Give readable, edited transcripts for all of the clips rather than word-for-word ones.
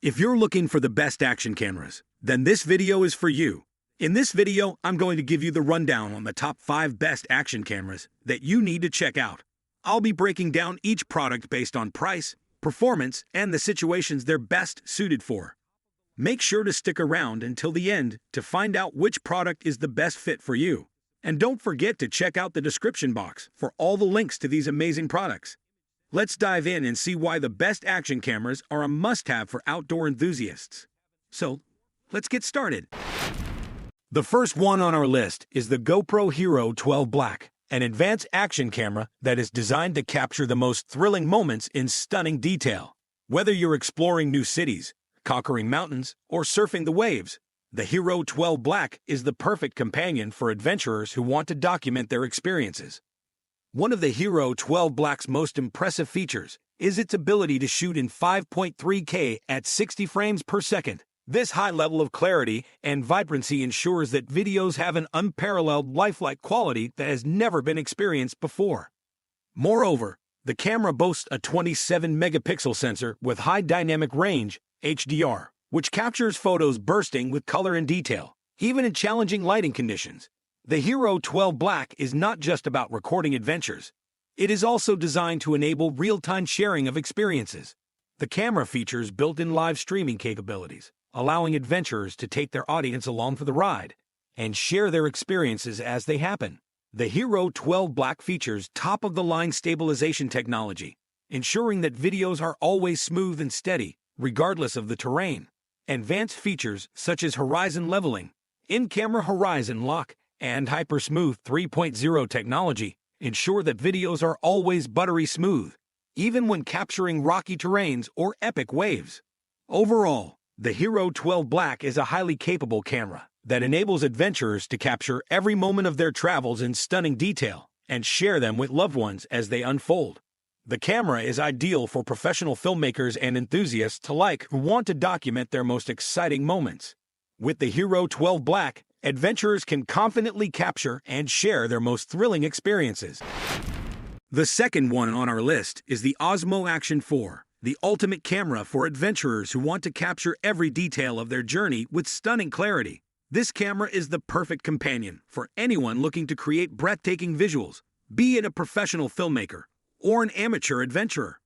If you're looking for the best action cameras, then this video is for you. In this video, I'm going to give you the rundown on the top 5 best action cameras that you need to check out. I'll be breaking down each product based on price, performance, and the situations they're best suited for. Make sure to stick around until the end to find out which product is the best fit for you. And don't forget to check out the description box for all the links to these amazing products. Let's dive in and see why the best action cameras are a must-have for outdoor enthusiasts. So, let's get started. The first one on our list is the GoPro Hero 12 Black, an advanced action camera that is designed to capture the most thrilling moments in stunning detail. Whether you're exploring new cities, conquering mountains, or surfing the waves, the Hero 12 Black is the perfect companion for adventurers who want to document their experiences. One of the Hero 12 Black's most impressive features is its ability to shoot in 5.3K at 60 frames per second. This high level of clarity and vibrancy ensures that videos have an unparalleled lifelike quality that has never been experienced before. Moreover, the camera boasts a 27-megapixel sensor with high dynamic range, HDR, which captures photos bursting with color and detail, even in challenging lighting conditions. The Hero 12 Black is not just about recording adventures. It is also designed to enable real-time sharing of experiences. The camera features built-in live streaming capabilities, allowing adventurers to take their audience along for the ride and share their experiences as they happen. The Hero 12 Black features top-of-the-line stabilization technology, ensuring that videos are always smooth and steady, regardless of the terrain. Advanced features such as horizon leveling, in-camera horizon lock, and Hypersmooth 3.0 technology ensure that videos are always buttery smooth, even when capturing rocky terrains or epic waves. Overall, the Hero 12 Black is a highly capable camera that enables adventurers to capture every moment of their travels in stunning detail and share them with loved ones as they unfold. The camera is ideal for professional filmmakers and enthusiasts alike who want to document their most exciting moments. With the Hero 12 Black, adventurers can confidently capture and share their most thrilling experiences. The second one on our list is the Osmo Action 4, the ultimate camera for adventurers who want to capture every detail of their journey with stunning clarity. This camera is the perfect companion for anyone looking to create breathtaking visuals, be it a professional filmmaker or an amateur adventurer.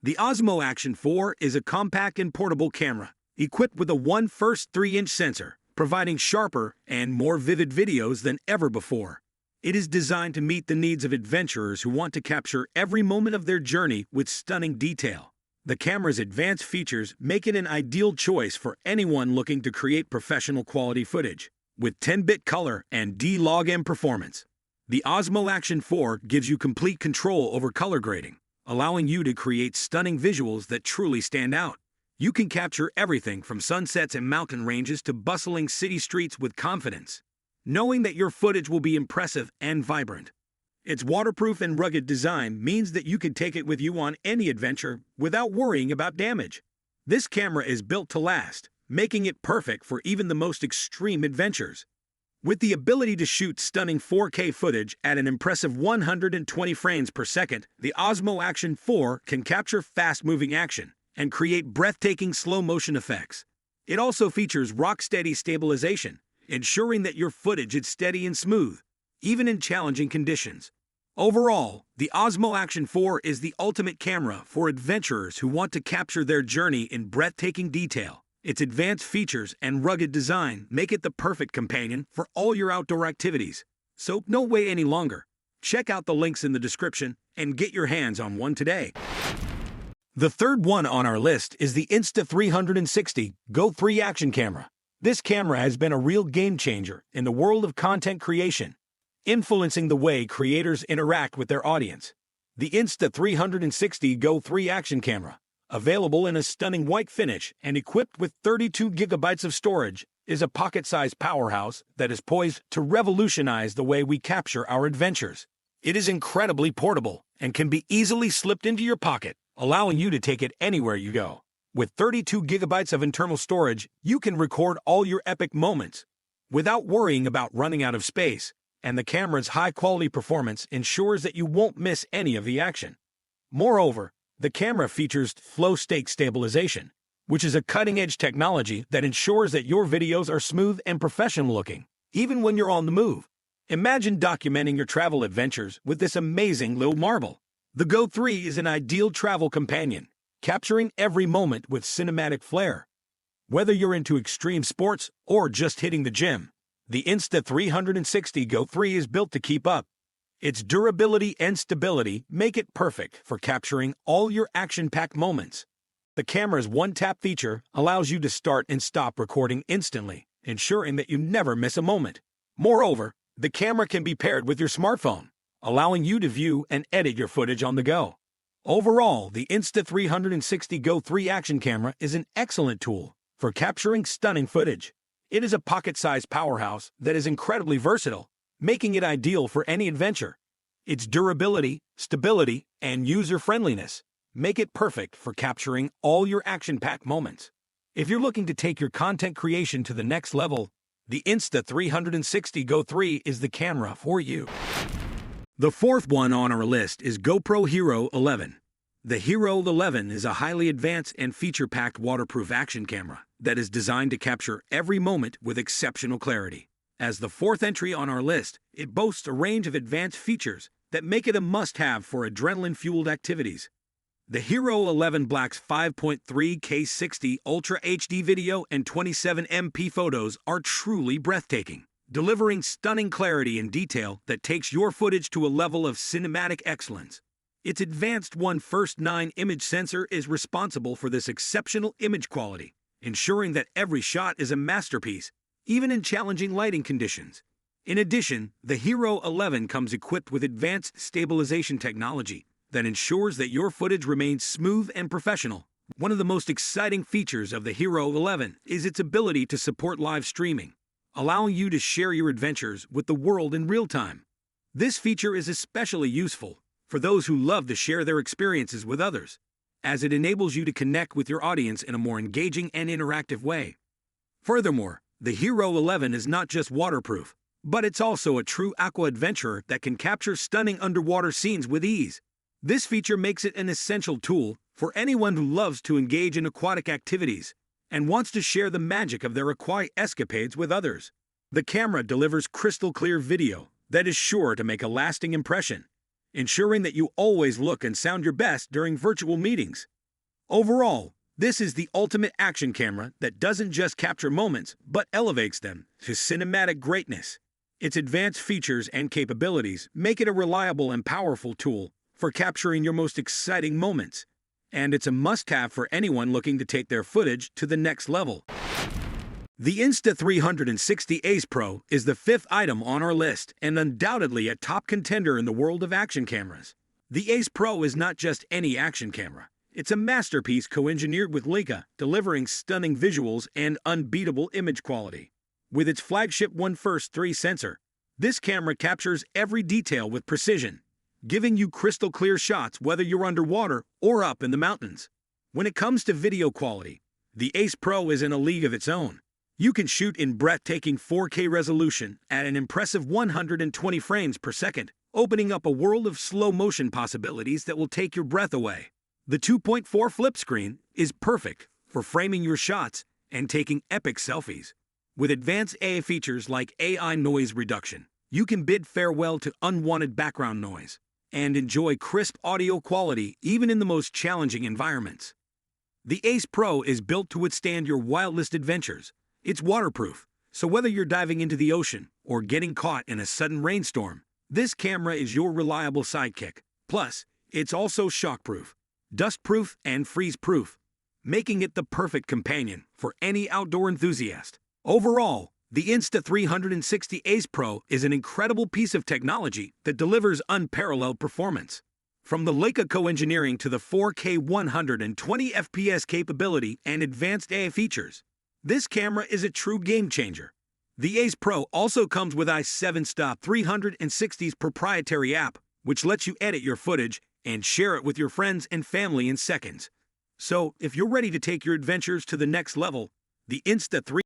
The Osmo Action 4 is a compact and portable camera, equipped with a 1/1 3-inch sensor, providing sharper and more vivid videos than ever before. It is designed to meet the needs of adventurers who want to capture every moment of their journey with stunning detail. The camera's advanced features make it an ideal choice for anyone looking to create professional quality footage. With 10-bit color and D-Log-M performance, the Osmo Action 4 gives you complete control over color grading, allowing you to create stunning visuals that truly stand out. You can capture everything from sunsets and mountain ranges to bustling city streets with confidence, knowing that your footage will be impressive and vibrant. Its waterproof and rugged design means that you can take it with you on any adventure without worrying about damage. This camera is built to last, making it perfect for even the most extreme adventures. With the ability to shoot stunning 4K footage at an impressive 120 frames per second, the Osmo Action 4 can capture fast-moving action and create breathtaking slow-motion effects. It also features rock-steady stabilization, ensuring that your footage is steady and smooth, even in challenging conditions. Overall, the Osmo Action 4 is the ultimate camera for adventurers who want to capture their journey in breathtaking detail. Its advanced features and rugged design make it the perfect companion for all your outdoor activities. So don't wait any longer. Check out the links in the description and get your hands on one today. The third one on our list is the Insta360 GO 3 action camera. This camera has been a real game changer in the world of content creation, influencing the way creators interact with their audience. The Insta360 GO 3 action camera, available in a stunning white finish and equipped with 32 gigabytes of storage, is a pocket-sized powerhouse that is poised to revolutionize the way we capture our adventures. It is incredibly portable and can be easily slipped into your pocket, allowing you to take it anywhere you go. With 32 gigabytes of internal storage, you can record all your epic moments without worrying about running out of space, and the camera's high-quality performance ensures that you won't miss any of the action. Moreover, the camera features flow state stabilization, which is a cutting-edge technology that ensures that your videos are smooth and professional-looking, even when you're on the move. Imagine documenting your travel adventures with this amazing little marvel. The GO 3 is an ideal travel companion, capturing every moment with cinematic flair. Whether you're into extreme sports or just hitting the gym, the Insta360 GO 3 is built to keep up. Its durability and stability make it perfect for capturing all your action-packed moments. The camera's one-tap feature allows you to start and stop recording instantly, ensuring that you never miss a moment. Moreover, the camera can be paired with your smartphone, allowing you to view and edit your footage on the go. Overall, the Insta360 GO 3 action camera is an excellent tool for capturing stunning footage. It is a pocket-sized powerhouse that is incredibly versatile, making it ideal for any adventure. Its durability, stability, and user-friendliness make it perfect for capturing all your action-packed moments. If you're looking to take your content creation to the next level, the Insta360 GO 3 is the camera for you. The fourth one on our list is GoPro Hero 11. The Hero 11 is a highly advanced and feature-packed waterproof action camera that is designed to capture every moment with exceptional clarity. As the fourth entry on our list, it boasts a range of advanced features that make it a must-have for adrenaline-fueled activities. The Hero 11 Black's 5.3K 60 Ultra HD video and 27MP photos are truly breathtaking, delivering stunning clarity and detail that takes your footage to a level of cinematic excellence. Its advanced 1:9 image sensor is responsible for this exceptional image quality, ensuring that every shot is a masterpiece, even in challenging lighting conditions. In addition, the Hero 11 comes equipped with advanced stabilization technology that ensures that your footage remains smooth and professional. One of the most exciting features of the Hero 11 is its ability to support live streaming, allowing you to share your adventures with the world in real time. This feature is especially useful for those who love to share their experiences with others, as it enables you to connect with your audience in a more engaging and interactive way. Furthermore, the Hero 11 is not just waterproof, but it's also a true aqua adventurer that can capture stunning underwater scenes with ease. This feature makes it an essential tool for anyone who loves to engage in aquatic activities and wants to share the magic of their aquatic escapades with others. The camera delivers crystal-clear video that is sure to make a lasting impression, ensuring that you always look and sound your best during virtual meetings. Overall, this is the ultimate action camera that doesn't just capture moments, but elevates them to cinematic greatness. Its advanced features and capabilities make it a reliable and powerful tool for capturing your most exciting moments, and it's a must-have for anyone looking to take their footage to the next level. The Insta360 Ace Pro is the fifth item on our list and undoubtedly a top contender in the world of action cameras. The Ace Pro is not just any action camera. It's a masterpiece co-engineered with Leica, delivering stunning visuals and unbeatable image quality. With its flagship 1:3 sensor, this camera captures every detail with precision, giving you crystal-clear shots whether you're underwater or up in the mountains. When it comes to video quality, the Ace Pro is in a league of its own. You can shoot in breathtaking 4K resolution at an impressive 120 frames per second, opening up a world of slow-motion possibilities that will take your breath away. The 2.4 flip screen is perfect for framing your shots and taking epic selfies. With advanced AI features like AI noise reduction, you can bid farewell to unwanted background noise and enjoy crisp audio quality even in the most challenging environments. The Ace Pro is built to withstand your wildest adventures. It's waterproof, so whether you're diving into the ocean or getting caught in a sudden rainstorm, this camera is your reliable sidekick. Plus, it's also shockproof, dustproof, and freeze-proof, making it the perfect companion for any outdoor enthusiast. Overall, the Insta360 Ace Pro is an incredible piece of technology that delivers unparalleled performance. From the Leica co-engineering to the 4K 120 FPS capability and advanced AI features, this camera is a true game-changer. The Ace Pro also comes with i7-360's proprietary app, which lets you edit your footage and share it with your friends and family in seconds. So, if you're ready to take your adventures to the next level, the Insta360